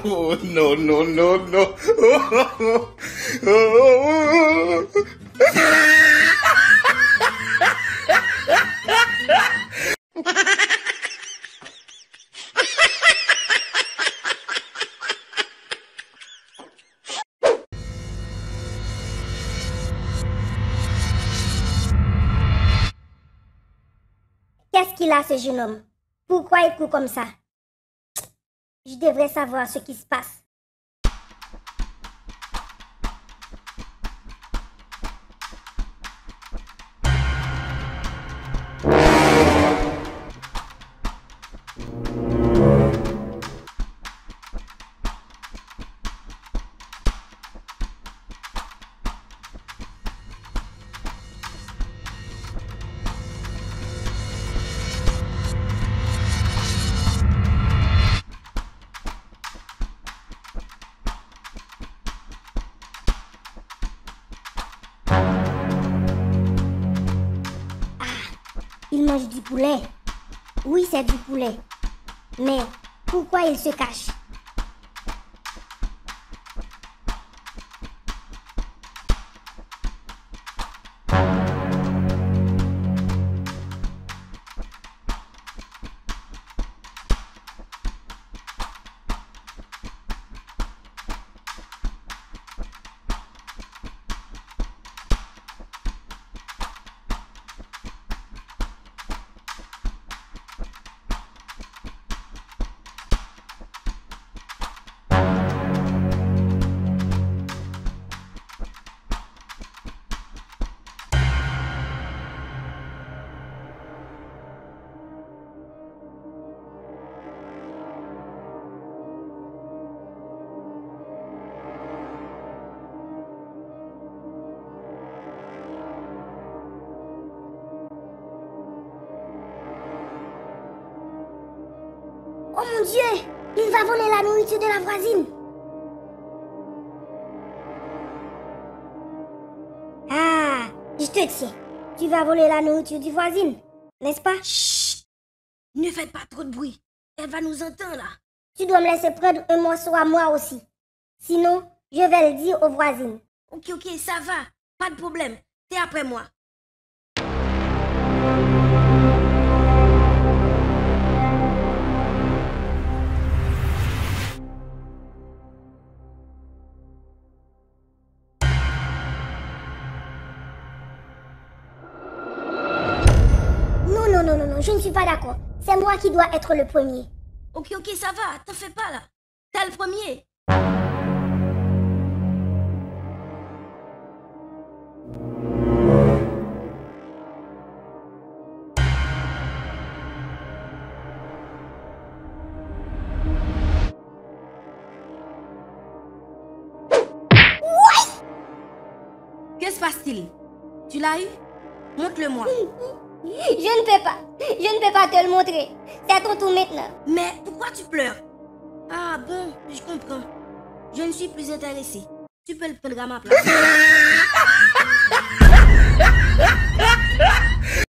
Oh, no, no, no, no. Oh, Qu'est-ce qu'il a, ce jeune homme? Pourquoi il court comme ça? Je devrais savoir ce qui se passe. Il mange du poulet. Oui, c'est du poulet. Mais pourquoi il se cache? Oh mon Dieu! Il va voler la nourriture de la voisine! Ah! Je te tiens. Tu vas voler la nourriture du voisine, n'est-ce pas? Chut! Ne faites pas trop de bruit. Elle va nous entendre là. Tu dois me laisser prendre un morceau à moi aussi. Sinon, je vais le dire aux voisines. Ok, ça va. Pas de problème. T'es après moi. Non, je ne suis pas d'accord. C'est moi qui dois être le premier. Ok, ça va. T'en fais pas là. T'es le premier. Que se passe-t-il? Tu l'as eu? Montre-le-moi. Je ne peux pas te le montrer. C'est à ton tour maintenant. Mais pourquoi tu pleures? Ah bon, je comprends. Je ne suis plus intéressée. Tu peux le prendre à ma place.